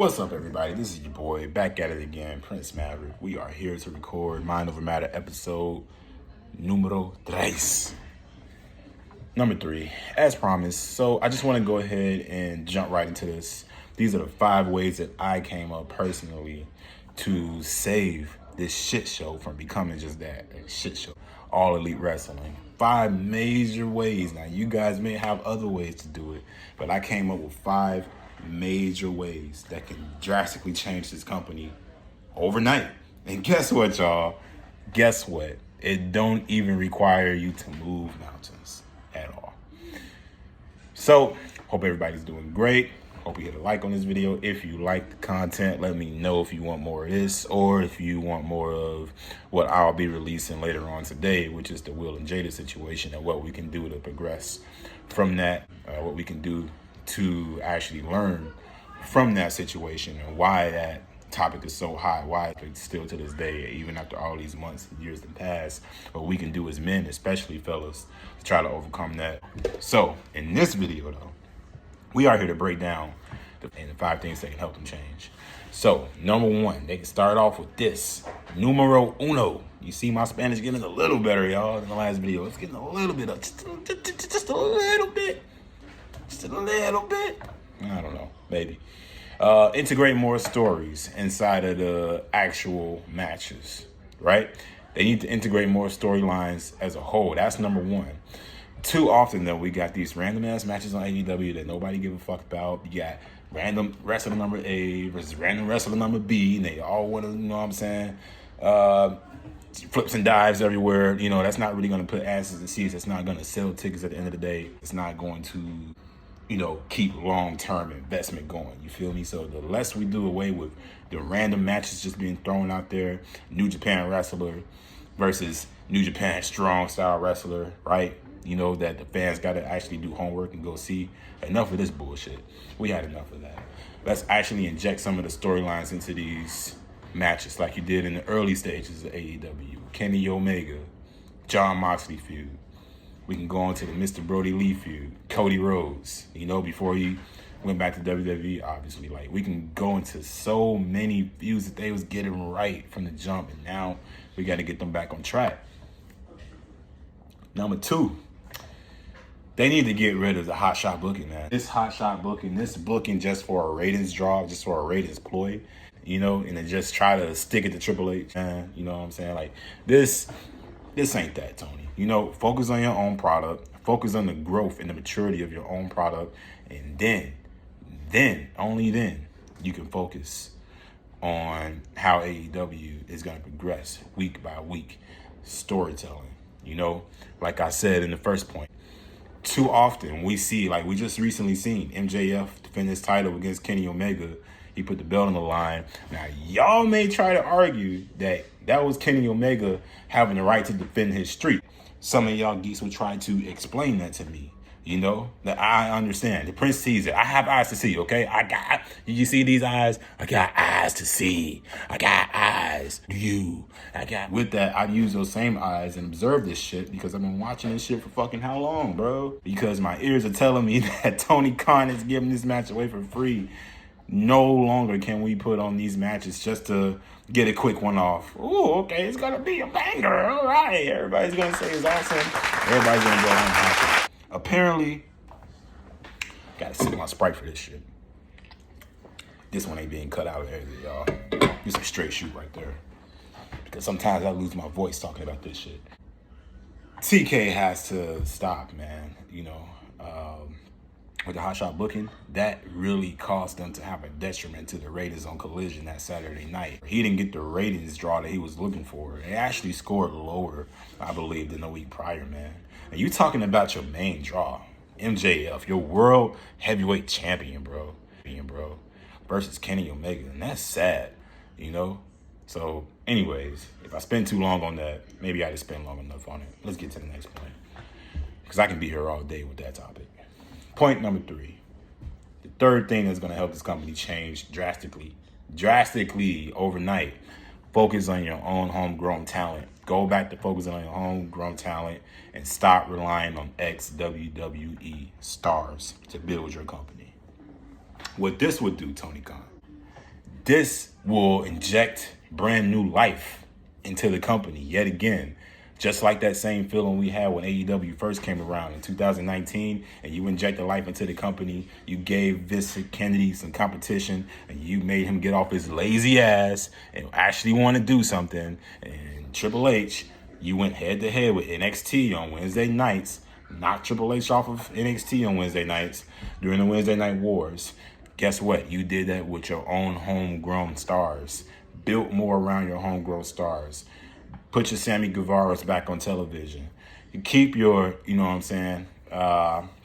What's up, everybody? This is your boy, back at it again, Prince Maverick. We are here to record Mind Over Matter episode numero 3. Number 3, as promised. So I just want to go ahead and jump right into this. These are the 5 ways that I came up personally to save this shit show from becoming just that, a shit show. All Elite Wrestling. 5 major ways. Now, you guys may have other ways to do it, but I came up with 5 major ways that can drastically change this company overnight. And guess what, y'all? Guess what? It don't even require you to move mountains at all. So, hope everybody's doing great. Hope you hit a like on this video. If you like the content, let me know if you want more of this or if you want more of what I'll be releasing later on today, which is the Will and Jada situation and what we can do to progress from that, what we can do to actually learn from that situation and why that topic is so high, why it's still to this day, even after all these months and years that pass, what we can do as men, especially fellas, to try to overcome that. So in this video though, we are here to break down the 5 things that can help them change. So number 1, they can start off with this, numero uno. You see my Spanish getting a little better, y'all, in the last video. It's getting a little bit up, just a little bit. Just a little bit. I don't know, maybe. Integrate more stories inside of the actual matches, right? They need to integrate more storylines as a whole. That's number 1. Too often, though, we got these random-ass matches on AEW that nobody give a fuck about. You got random wrestler number A versus random wrestler number B, and they all want to, you know what I'm saying, flips and dives everywhere. You know, that's not really going to put asses in seats. It's not going to sell tickets at the end of the day. It's not going to, you know, keep long-term investment going. You feel me? So the less we do away with the random matches just being thrown out there, New Japan wrestler versus New Japan strong style wrestler, right? You know, that the fans got to actually do homework and go see. Enough of this bullshit. We had enough of that. Let's actually inject some of the storylines into these matches like you did in the early stages of AEW. Kenny Omega, John Moxley feud. We can go on to the Mr. Brody Lee feud, Cody Rhodes, you know, before he went back to WWE, obviously. Like, we can go into so many feuds that they was getting right from the jump, and now we got to get them back on track. Number 2, they need to get rid of the hot shot booking, man. This hot shot booking, this booking just for a ratings draw, just for a ratings ploy, you know, and then just try to stick it to Triple H, man. You know what I'm saying? Like, this ain't that, Tony. You know, focus on your own product, focus on the growth and the maturity of your own product, and then, only then, you can focus on how AEW is going to progress week by week. Storytelling, you know, like I said in the first point, too often we see, like we just recently seen MJF defend his title against Kenny Omega. He put the belt on the line. Now, y'all may try to argue that that was Kenny Omega having the right to defend his streak. Some of y'all geeks will try to explain that to me. You know, that I understand. The Prince sees it. I have eyes to see, okay? You see these eyes? I got eyes to see. I got eyes. With that, I use those same eyes and observe this shit because I've been watching this shit for fucking how long, bro? Because my ears are telling me that Tony Khan is giving this match away for free. No longer can we put on these matches just to get a quick one off. Ooh, okay, it's gonna be a banger. All right, everybody's gonna say it's awesome. Everybody's gonna go home happy. Apparently, gotta sip my Sprite for this shit. This one ain't being cut out of here, y'all. This is a straight shoot right there. Because sometimes I lose my voice talking about this shit. TK has to stop, man. You know, with the hot shot booking, that really caused them to have a detriment to the ratings on Collision that Saturday night. He didn't get the ratings draw that he was looking for. It actually scored lower, I believe, than the week prior, man. And you talking about your main draw, MJF, your world heavyweight champion, bro, versus Kenny Omega, and that's sad, you know? So, anyways, if I spend too long on that, maybe I didn't spend long enough on it. Let's get to the next point, because I can be here all day with that topic. Point number 3. The third thing that's going to help this company change drastically overnight. Focus on your own homegrown talent. Go back to focusing on your homegrown talent and stop relying on ex-WWE stars to build your company. What this would do, Tony Khan, This will inject brand new life into the company yet again. Just like that same feeling we had when AEW first came around in 2019, and you injected life into the company. You gave Vince Kennedy some competition, and you made him get off his lazy ass and actually want to do something. And Triple H, you went head to head with NXT on Wednesday nights, knocked Triple H off of NXT on Wednesday nights during the Wednesday Night Wars. Guess what? You did that with your own homegrown stars. Built more around your homegrown stars. Put your Sammy Guevaras back on television. You keep your, you know what I'm saying?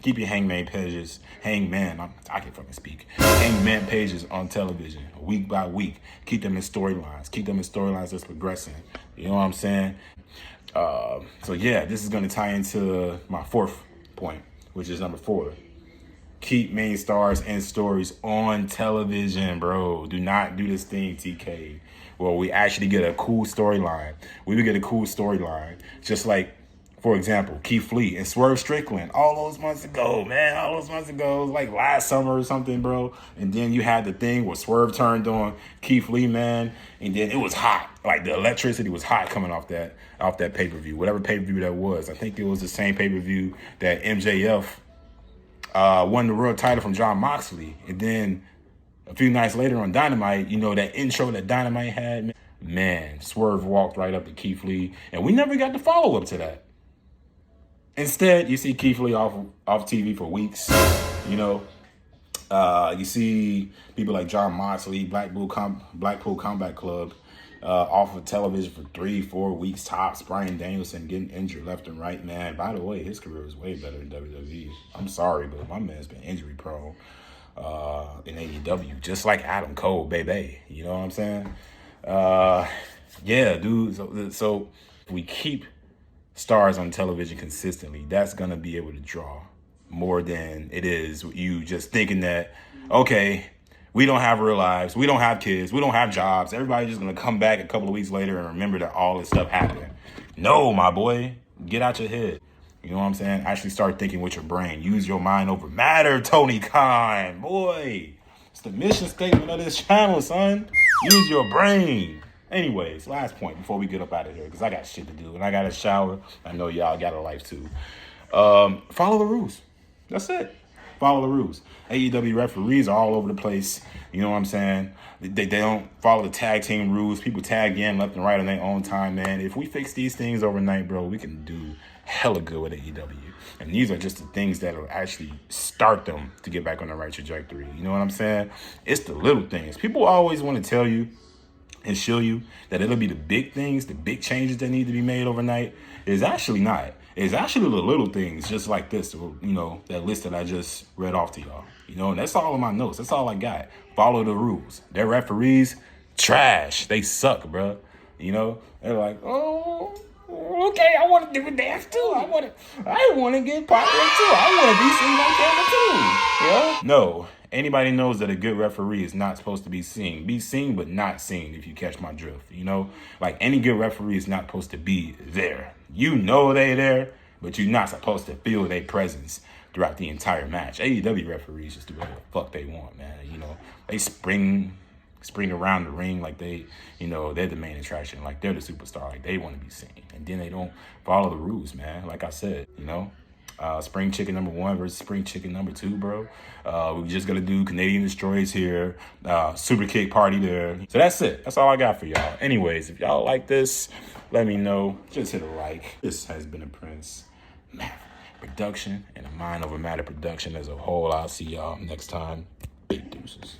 Keep your Hangman pages. I can fucking speak. Hangman pages on television week by week. Keep them in storylines. Keep them in storylines that's progressing. You know what I'm saying? So yeah, this is going to tie into my fourth point, which is number 4. Keep main stars and stories on television, bro. Do not do this thing, TK. Well, we actually get a cool storyline. We would get a cool storyline. Just like, for example, Keith Lee and Swerve Strickland all those months ago, man. All those months ago. It was like last summer or something, bro. And then you had the thing where Swerve turned on Keith Lee, man. And then it was hot. Like the electricity was hot coming off that pay-per-view. Whatever pay-per-view that was. I think it was the same pay-per-view that MJF won the world title from Jon Moxley. And then a few nights later on Dynamite, you know, that intro that Dynamite had, man, Swerve walked right up to Keith Lee, and we never got the follow-up to that. Instead, you see Keith Lee off TV for weeks, you know. You see people like Jon Moxley, Blackpool Combat Club, off of television for 3-4 weeks tops. Bryan Danielson getting injured left and right, man. By the way, his career is way better in WWE. I'm sorry, but my man's been injury prone in AEW, just like Adam Cole, baby. You know what I'm saying? Yeah, dude. So if we keep stars on television consistently, that's going to be able to draw more than it is you just thinking that, okay, we don't have real lives, we don't have kids, we don't have jobs. Everybody's just going to come back a couple of weeks later and remember that all this stuff happened. No, my boy, get out your head. You know what I'm saying? Actually start thinking with your brain. Use your mind over matter, Tony Khan. Boy, it's the mission statement of this channel, son. Use your brain. Anyways, last point before we get up out of here, because I got shit to do and I got to shower. I know y'all got a life too. Follow the rules. That's it. Follow the rules. AEW referees are all over the place. You know what I'm saying? They don't follow the tag team rules. People tag in left and right on their own time, man. If we fix these things overnight, bro, we can do hella good with AEW. And these are just the things that will actually start them to get back on the right trajectory. You know what I'm saying? It's the little things. People always want to tell you and show you that it'll be the big things, the big changes that need to be made overnight. It's actually not. It's actually the little things just like this, you know, that list that I just read off to y'all. You know, and that's all of my notes. That's all I got. Follow the rules. Their referees, trash. They suck, bro. You know, they're like, oh, okay, I want to do a dance too. I want to get popular too. I want to be seen on camera too. Yeah? No. Anybody knows that a good referee is not supposed to be seen. Be seen, but not seen, if you catch my drift. You know, like any good referee is not supposed to be there. You know they're there, but you're not supposed to feel their presence throughout the entire match. AEW referees just do whatever the fuck they want, man. You know, they spring around the ring like they, you know, they're the main attraction, like they're the superstar, like they want to be seen. And then they don't follow the rules, man. Like I said, you know. Spring Chicken number 1 versus Spring Chicken number 2, bro. We're just going to do Canadian Destroys here. Super Kick Party there. So that's it. That's all I got for y'all. Anyways, if y'all like this, let me know. Just hit a like. This has been a Prince Maverick production and a Mind Over Matter production as a whole. I'll see y'all next time. Big deuces.